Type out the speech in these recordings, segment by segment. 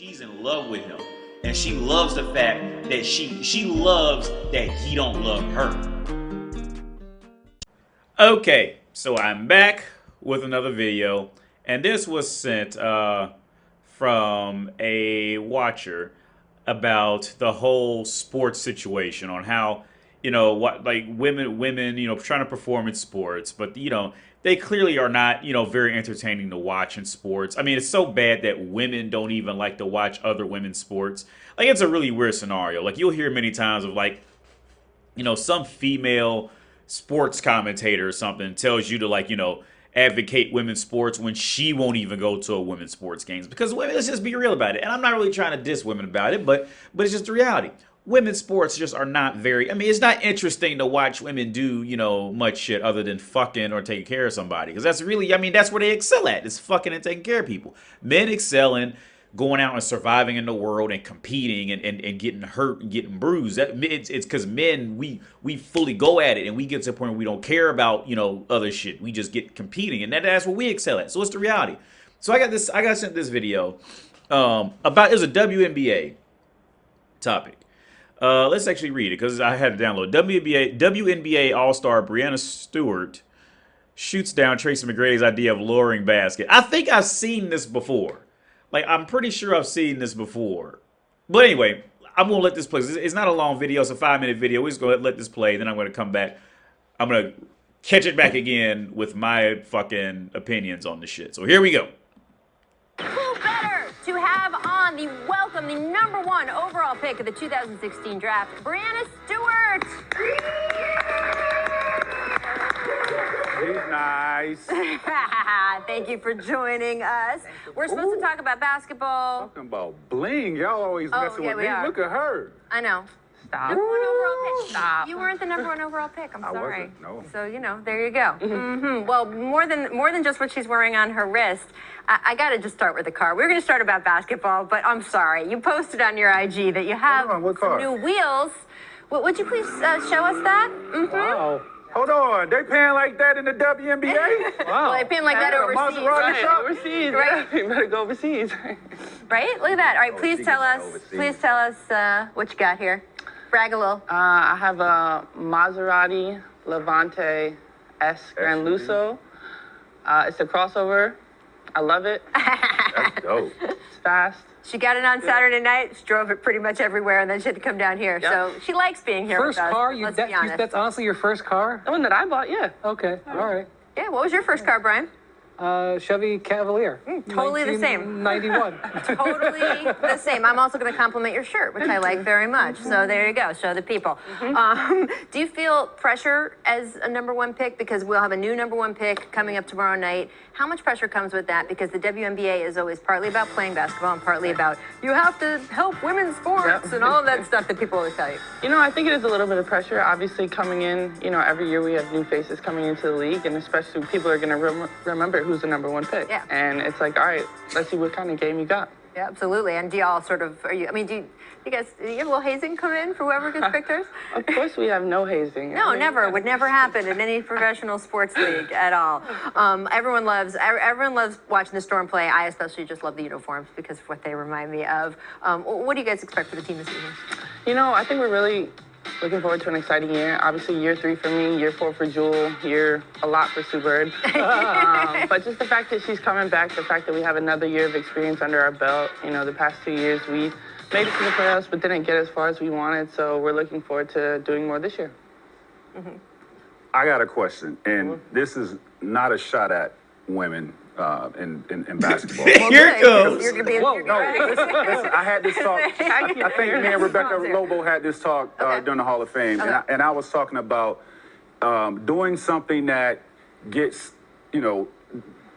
She's in love with him, and she loves the fact that she loves that he don't love her. Okay, so I'm back with another video, and this was sent from a watcher about the whole sports situation, on how, you know, what, like, women, you know, trying to perform in sports, but, you know, they clearly are not, you know, very entertaining to watch in sports. I mean, it's so bad that women don't even like to watch other women's sports. Like, it's a really weird scenario. Like, you'll hear many times of, like, you know, some female sports commentator or something tells you to, like, you know, advocate women's sports when she won't even go to a women's sports games. Because women, let's just be real about it. And I'm not really trying to diss women about it, but it's just the reality. Women's sports just are not very, I mean, it's not interesting to watch women do, you know, much shit other than fucking or taking care of somebody. Because that's really, I mean, that's where they excel at, is fucking and taking care of people. Men excel in going out and surviving in the world and competing and getting hurt and getting bruised. It's because men, we fully go at it, and we get to the point where we don't care about, you know, other shit. We just get competing, and that's what we excel at. So it's the reality. So I got sent this video about, it was a WNBA topic. Let's actually read it because I had to download. WNBA All-Star Breanna Stewart shoots down Tracy McGrady's idea of lowering basket. I think I've seen this before. Like, I'm pretty sure I've seen this before. But anyway, I'm going to let this play. It's not a long video. It's a 5-minute video. We're just going to let this play. Then I'm going to come back. I'm going to catch it back again with my fucking opinions on this shit. So here we go. Who better to have on the welcome, the #1 overall pick of the 2016 draft, Breanna Stewart. She's nice. Thank you for joining us. We're supposed to talk about basketball. Talking about bling. Y'all always messing with me. Look at her. I know. Stop. #1 overall pick. Stop. You weren't the #1 overall pick. I'm sorry. Wasn't, no. So, you know, there you go. Well, more than just what she's wearing on her wrist, I got to just start with the car. We were going to start about basketball, but I'm sorry. You posted on your IG that you have what some car? new wheels. Would you please show us that? Wow. Hold on. They paying like that in the WNBA? Well, they paying like that overseas. Maserati shop? Overseas, Right. You better go overseas. Right? Look at that. All right, she please tell us. gets overseas. Please tell us what you got here. Brag a little. I have a Maserati Levante S Gran Lusso. It's a crossover. I love it. That's dope. It's fast. She got it on Saturday night. She drove it pretty much everywhere, and then she had to come down here. Yep. So she likes being here First with us. car? Let's be honest. That's honestly your first car? The one that I bought, yeah. Okay, all right. Yeah. What was your first car, Brian? Chevy Cavalier. Totally the same. 1991. Totally the same. I'm also going to compliment your shirt, which I like very much. So there you go. Show the people. Do you feel pressure as a #1 pick? Because we'll have a new #1 pick coming up tomorrow night. How much pressure comes with that? Because the WNBA is always partly about playing basketball and partly about you have to help women's sports and all of that stuff that people always tell you. You know, I think it is a little bit of pressure. Obviously, coming in, you know, every year we have new faces coming into the league, and especially people are going to remember who's the #1 pick. Yeah. And it's like, all right, let's see what kind of game you got. Yeah, absolutely. And do y'all sort of, do you have a little hazing come in for whoever gets pictures? Of course, we have no hazing. No, never. Would never happen in any professional sports league at all. Everyone loves watching the Storm play. I especially just love the uniforms because of what they remind me of. What do you guys expect for the team this season? You know, I think we're really looking forward to an exciting year. Obviously, year 3 for me, year 4 for Jewel, year a lot for Sue Bird. But just the fact that she's coming back, the fact that we have another year of experience under our belt. You know, the past 2 years, we made it to the playoffs, but didn't get as far as we wanted. So we're looking forward to doing more this year. I got a question, and this is not a shot at women in basketball. Here it goes. You're being No, listen, I had this talk. I think me and Rebecca Lobo had this talk during the Hall of Fame, and I was talking about doing something that gets, you know,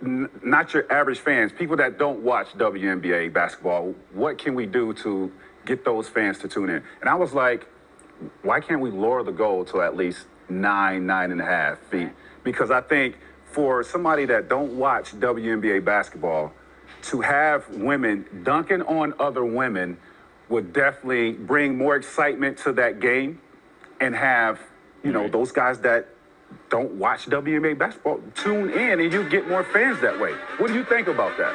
not your average fans, people that don't watch WNBA basketball. What can we do to get those fans to tune in? And I was like, why can't we lower the goal to at least 9.5 feet? Because I think for somebody that don't watch WNBA basketball, to have women dunking on other women would definitely bring more excitement to that game, and have, you know, those guys that don't watch WNBA basketball tune in, and you get more fans that way. What do you think about that?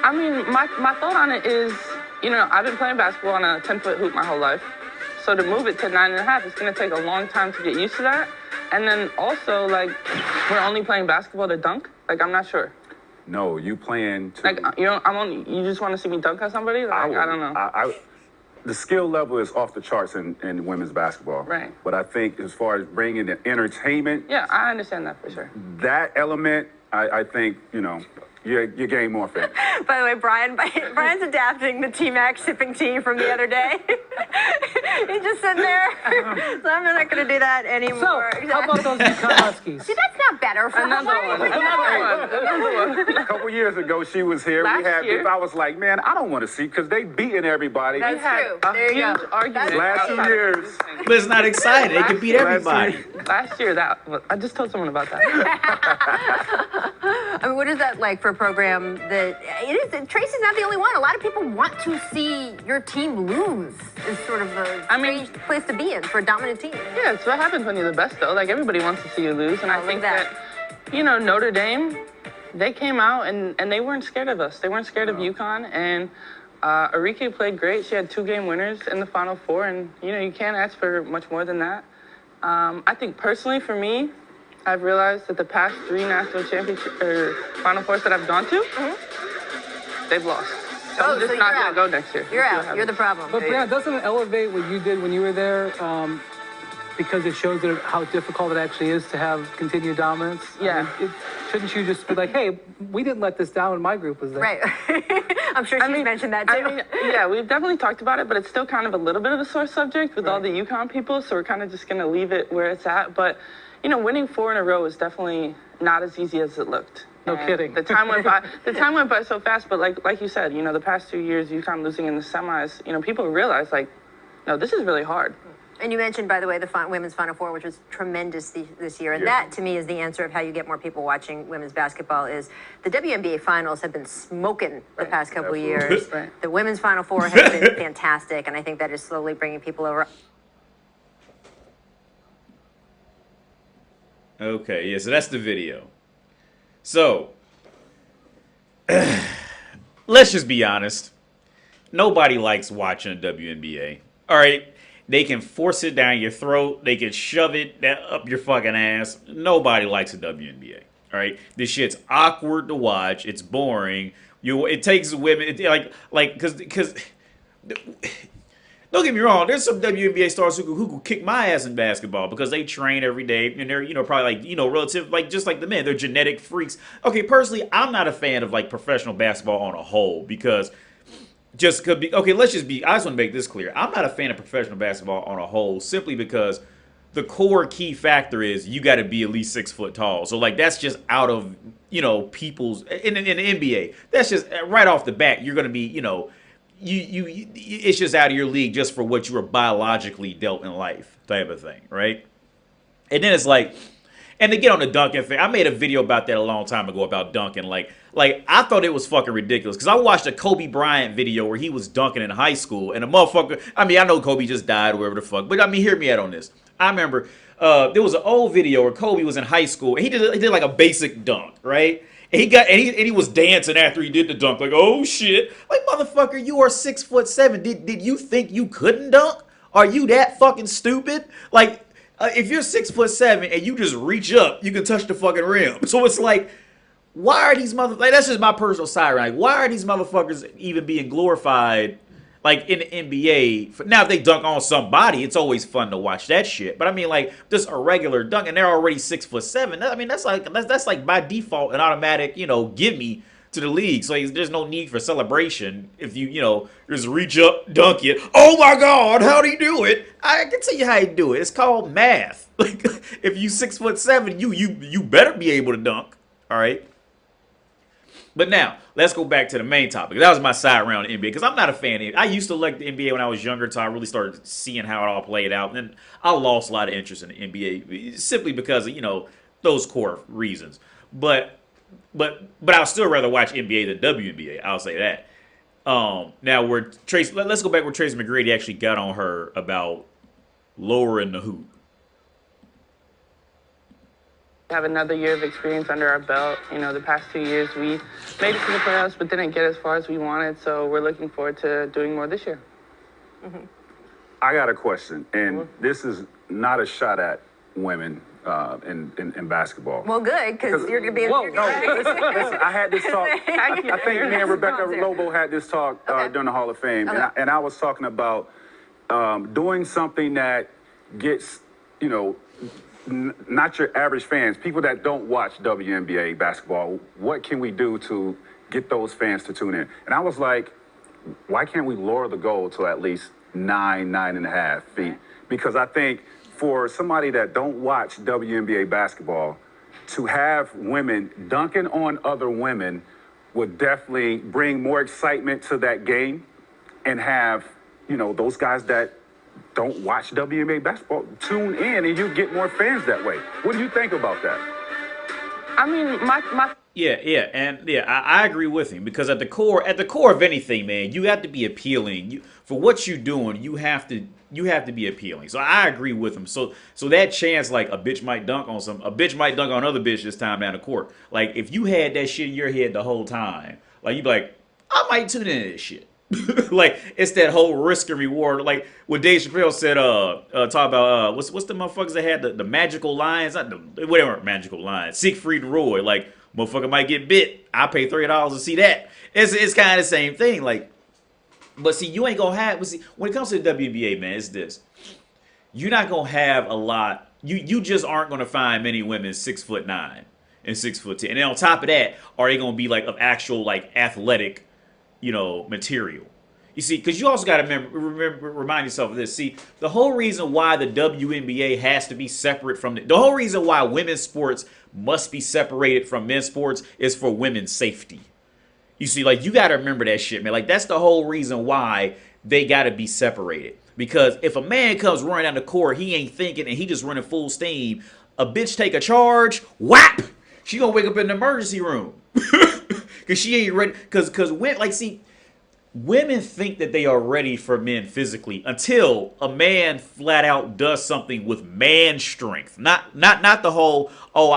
I mean, my thought on it is, you know, I've been playing basketball on a 10-foot hoop my whole life. So to move it to 9.5, it's going to take a long time to get used to that. And then also, like, we're only playing basketball to dunk? Like, I'm not sure. No, you playing to... Like, you just want to see me dunk on somebody? Like, I don't know. The skill level is off the charts in women's basketball. Right. But I think as far as bringing the entertainment... Yeah, I understand that for sure. That element, I think, you know, you gain more fans. By the way, Brian's adapting the T-Mac shipping tea from the other day. He's just sitting there. So I'm not going to do that anymore. So, how about those Yukon Huskies? See, that's not better for Another one. A couple years ago, she was here. Last we had year? beef. I was like, man, I don't want to see because they beating everybody. That's true. A There you huge go. argument. Last 2 years. But it's not exciting. They can beat everybody. Last year, I just told someone about that. I mean, what is that like for a program that it is? Tracy's not the only one. A lot of people want to see your team lose. Is sort of a strange place to be in for a dominant team. Yeah, it's what happens when you're the best, though. Like, everybody wants to see you lose. And I think that, you know, Notre Dame, they came out and they weren't scared of us. They weren't scared of UConn. And Arike played great. She had 2 game winners in the Final Four. And, you know, you can't ask for much more than that. I think personally for me, I've realized that the past 3 national championship or Final Fours that I've gone to, they've lost. So I'm just not going to go next year. You're out. You're the problem. But Brianna, doesn't it elevate what you did when you were there? Because it shows that how difficult it actually is to have continued dominance. Yeah. I mean, shouldn't you just be like, hey, we didn't let this down when my group was there? Right. I'm sure she's mentioned that too. I mean, yeah, we've definitely talked about it, but it's still kind of a little bit of a sore subject with all the UConn people. So we're kind of just going to leave it where it's at. But, you know, winning 4 in a row is definitely not as easy as it looked. No kidding. The time went by. The time went by so fast. But like you said, you know, the past 2 years, UConn losing in the semis, you know, people realize like, no, this is really hard. And you mentioned, by the way, the women's Final Four, which was tremendous this year. And that, to me, is the answer of how you get more people watching women's basketball is the WNBA finals have been smoking the past couple years. Right. The women's Final Four has been fantastic, and I think that is slowly bringing people over. Okay, yeah, so that's the video. So, let's just be honest. Nobody likes watching the WNBA. All right? They can force it down your throat. They can shove it up your fucking ass. Nobody likes the WNBA. All right? This shit's awkward to watch. It's boring. It takes women, because don't get me wrong, there's some WNBA stars who could kick my ass in basketball because they train every day and they're, you know, probably like, you know, relative, like just like the men, they're genetic freaks. Okay, personally, I'm not a fan of like professional basketball on a whole because I just want to make this clear. I'm not a fan of professional basketball on a whole simply because the core key factor is you got to be at least 6 foot tall. So like that's just out of, you know, people's in the NBA. That's just right off the bat. You're going to be, you know, it's just out of your league just for what you were biologically dealt in life type of thing, right? And then it's like, and to get on the dunking thing, I made a video about that a long time ago about dunking. Like I thought it was fucking ridiculous because I watched a Kobe Bryant video where he was dunking in high school and a motherfucker, I mean, I know Kobe just died or whatever the fuck, but I mean, hear me out on this. I remember there was an old video where Kobe was in high school and he did like a basic dunk, right? And he was dancing after he did the dunk, like, oh shit. Like, motherfucker, you are 6'7". Did you think you couldn't dunk? Are you that fucking stupid? Like, if you're 6'7" and you just reach up, you can touch the fucking rim. So it's like, why are these motherfuckers, like, that's just my personal side, right? Like, why are these motherfuckers even being glorified, like, in the NBA? Now, if they dunk on somebody, it's always fun to watch that shit. But I mean, like, just a regular dunk, and they're already 6'7". I mean, that's like by default an automatic, you know, give me to the league. So there's no need for celebration if you know, just reach up, dunk it. Oh my God, how'd he do it? I can tell you how he do it. It's called math. Like, if you 6'7", you better be able to dunk. All right. But now, let's go back to the main topic. That was my side around the NBA, because I'm not a fan of it. I used to like the NBA when I was younger, until I really started seeing how it all played out. And then I lost a lot of interest in the NBA, simply because of, you know, those core reasons. But I'll still rather watch NBA than WNBA. I'll say that. Now, let's go back where Tracy McGrady actually got on her about lowering the hoop. have another year of experience under our belt. You know, the past 2 years we made it to the playoffs, but didn't get as far as we wanted. So we're looking forward to doing more this year. I got a question, and this is not a shot at women in basketball. Well, good, because you're going to be. No, listen, I had this talk. I think me and Rebecca Lobo had this talk during the Hall of Fame, and I was talking about doing something that gets, you know, not your average fans, people that don't watch WNBA basketball. What can we do to get those fans to tune in? And I was like, why can't we lower the goal to at least 9.5 feet? Because I think for somebody that don't watch WNBA basketball, to have women dunking on other women would definitely bring more excitement to that game, and have, you know, those guys that don't watch WNBA basketball tune in, and you get more fans that way. What do you think about that? I mean, my I agree with him, because at the core of anything, man, you have to be appealing. For what you're doing, you have to be appealing. So I agree with him. So that chance, like a bitch might dunk on another bitch this time down the court. Like if you had that shit in your head the whole time, like you'd be like, I might tune into this shit. Like it's that whole risk and reward. Like what Dave Chappelle said, talk about what's the motherfuckers that had the magical lines, not the whatever magical lines, Siegfried and Roy. Like motherfucker might get bit, I pay $30 to see that. It's kind of the same thing. Like, but see, you ain't gonna have. But see, when it comes to the WNBA, man, it's this. You're not gonna have a lot. You just aren't gonna find many women 6'9" and 6'10", and then on top of that, are they gonna be like of actual like athletic, you know, material? You see, because you also got to remind yourself of this. See, the whole reason why the WNBA has to be separate from the whole reason why women's sports must be separated from men's sports is for women's safety. You see, like, you got to remember that shit, man. Like, that's the whole reason why they got to be separated. Because if a man comes running down the court, he ain't thinking, and he just running full steam, a bitch take a charge, whap! She gonna wake up in the emergency room. Because she ain't ready. Because when, like, see, women think that they are ready for men physically until a man flat out does something with man strength. Not the whole, oh,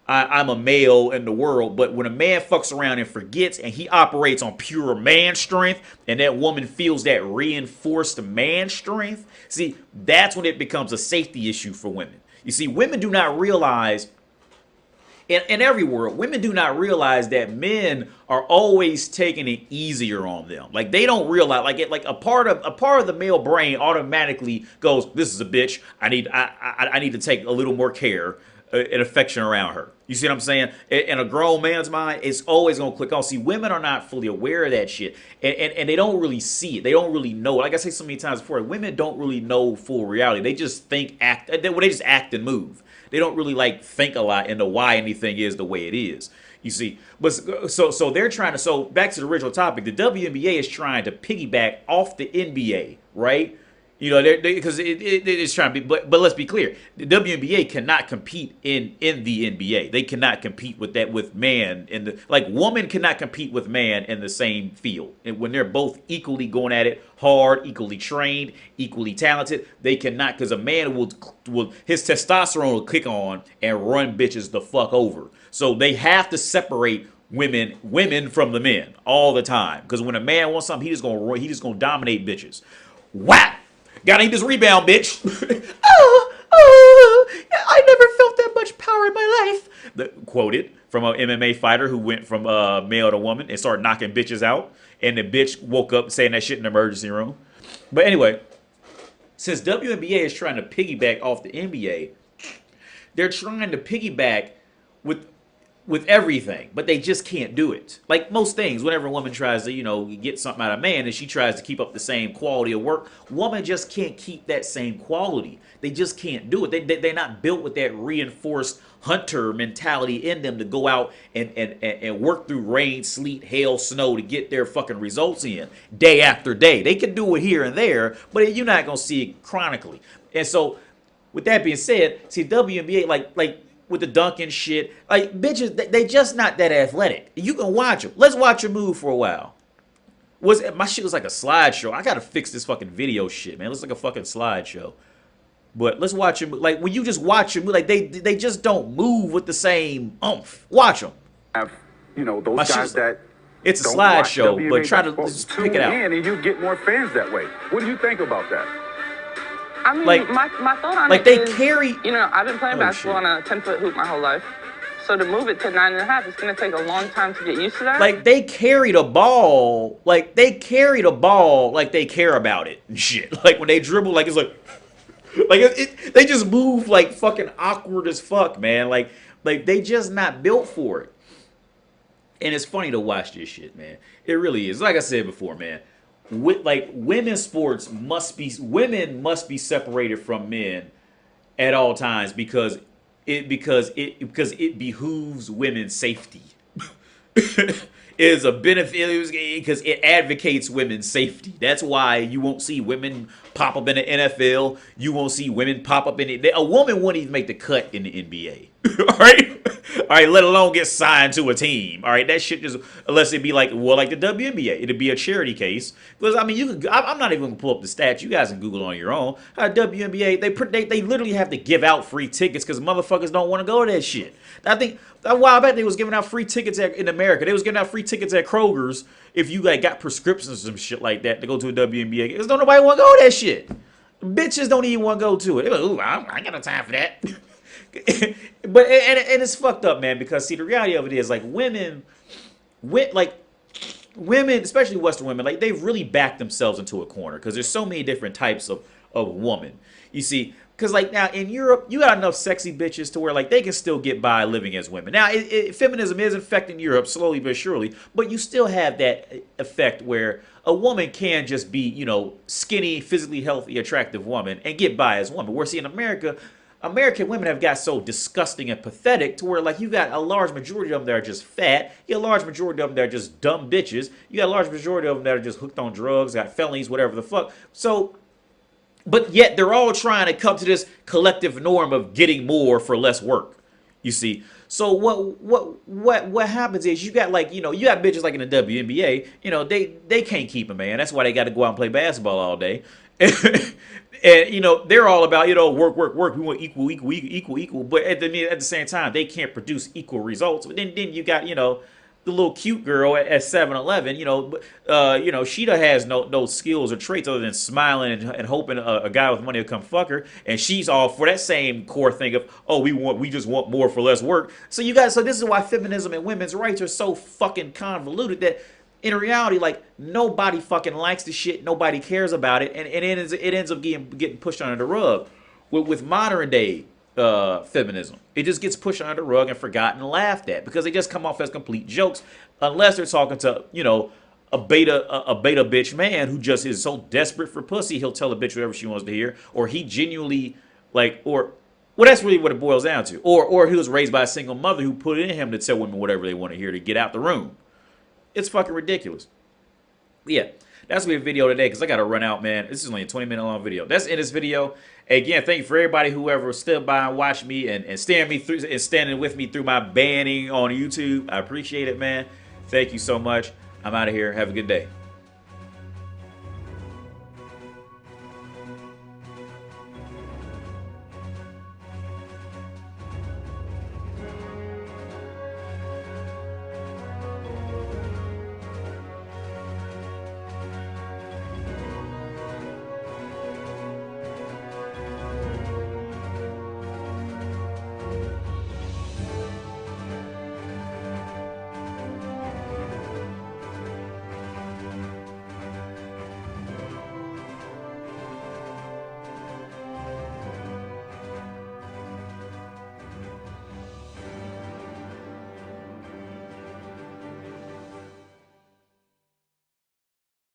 I'm a male in the world, but when a man fucks around and forgets and he operates on pure man strength, and that woman feels that reinforced man strength, see, that's when it becomes a safety issue for women. You see, women do not realize, in every world, women do not realize that men are always taking it easier on them. Like, they don't realize, like a part of the male brain automatically goes, this is a bitch, I need to take a little more care and affection around her. You see what I'm saying? In a grown man's mind, it's always gonna click on. See, women are not fully aware of that shit, and they don't really see it. They don't really know. Like I say so many times before, women don't really know full reality. They just they just act and move. They don't really like think a lot into why anything is the way it is. You see, but so they're trying to. So back to the original topic, the WNBA is trying to piggyback off the NBA, right? You know, because it's trying to be, but let's be clear, the WNBA cannot compete in the NBA. They cannot compete with man in the, like, woman cannot compete with man in the same field. And when they're both equally going at it hard, equally trained, equally talented, they cannot, because a man will his testosterone will kick on and run bitches the fuck over. So they have to separate women from the men all the time. Because when a man wants something, he's just gonna dominate bitches. Whap! Gotta eat this rebound, bitch. I never felt that much power in my life. Quoted from an MMA fighter who went from male to woman and started knocking bitches out. And the bitch woke up saying that shit in the emergency room. But anyway, since WNBA is trying to piggyback off the NBA, they're trying to piggyback with everything, but they just can't do it. Like most things, whenever a woman tries to, you know, get something out of a man and she tries to keep up the same quality of work, woman just can't keep that same quality. They just can't do it. They're not built with that reinforced hunter mentality in them to go out and work through rain, sleet, hail, snow to get their fucking results in day after day. They can do it here and there, but you're not going to see it chronically. And so, with that being said, see, WNBA, like, with the dunking shit, like, bitches, they just not that athletic. You can watch them. Let's watch her move for a while. My shit was like a slideshow. I gotta fix this fucking video shit, man. It looks like a fucking slideshow. But let's watch them. Like when you just watch them, like they just don't move with the same oomph. Watch them. Have, those guys that it's a don't watch slideshow, WNBA but try to basketball, just pick it out. and you get more fans that way. What do you think about that? I mean, Like- my thought on like it they is, carry- I've been playing Oh, basketball shit. on a 10-foot hoop my whole life. So to move it to 9.5, it's going to take a long time to get used to that. Like they carry the ball, like they care about it and shit. Like when they dribble, like it's like they just move like fucking awkward as fuck, man. Like they just not built for it. And it's funny to watch this shit, man. It really is. Like I said before, man. Women's sports must be separated from men at all times because it behooves women's safety. Is a benefit because it advocates women's safety. That's why you won't see women pop up in the NFL. You won't see women pop up in it. A woman wouldn't even make the cut in the NBA. All right, let alone get signed to a team. All right, that shit just unless it be like the WNBA, it'd be a charity case. Because I mean, I'm not even gonna pull up the stats. You guys can Google on your own. WNBA, they literally have to give out free tickets because motherfuckers don't want to go to that shit. I think a while back they was giving out free tickets in America. They was giving out free tickets at Kroger's if you got prescriptions or some shit like that to go to a WNBA. Because don't nobody want to go to that shit. Bitches don't even want to go to it. They're like, ooh, I ain't got no time for that. But and it's fucked up, man. Because see, the reality of it is like women, especially Western women, like they've really backed themselves into a corner because there's so many different types of woman. You see. Because, like, now in Europe, you got enough sexy bitches to where, like, they can still get by living as women. Now, feminism is infecting Europe slowly but surely, but you still have that effect where a woman can just be, skinny, physically healthy, attractive woman and get by as a woman. Where, see, in America, American women have got so disgusting and pathetic to where, like, you got a large majority of them that are just fat. You got a large majority of them that are just dumb bitches. You got a large majority of them that are just hooked on drugs, got felonies, whatever the fuck. So... But yet they're all trying to come to this collective norm of getting more for less work. You see. So what happens is you got you got bitches like in the WNBA, they can't keep a man. That's why they got to go out and play basketball all day. And they're all about work. We want equal. But at the same time, they can't produce equal results. But then you got the little cute girl at 7-Eleven, she has no skills or traits other than smiling and hoping a guy with money will come fuck her, and she's all for that same core thing of we just want more for less work. So this is why feminism and women's rights are so fucking convoluted that in reality, like nobody fucking likes the shit, nobody cares about it, and it ends up getting pushed under the rug with modern day. Feminism. It just gets pushed under the rug and forgotten and laughed at because they just come off as complete jokes unless they're talking to, a beta bitch man who just is so desperate for pussy he'll tell a bitch whatever she wants to hear, or he genuinely that's really what it boils down to. Or he was raised by a single mother who put it in him to tell women whatever they want to hear to get out the room. It's fucking ridiculous. Yeah. That's gonna be a video today because I gotta run out, man. This is only a 20-minute long video. That's in this video. Again, thank you for everybody whoever stood by and watched me and standing with me through my banning on YouTube. I appreciate it, man. Thank you so much. I'm out of here. Have a good day.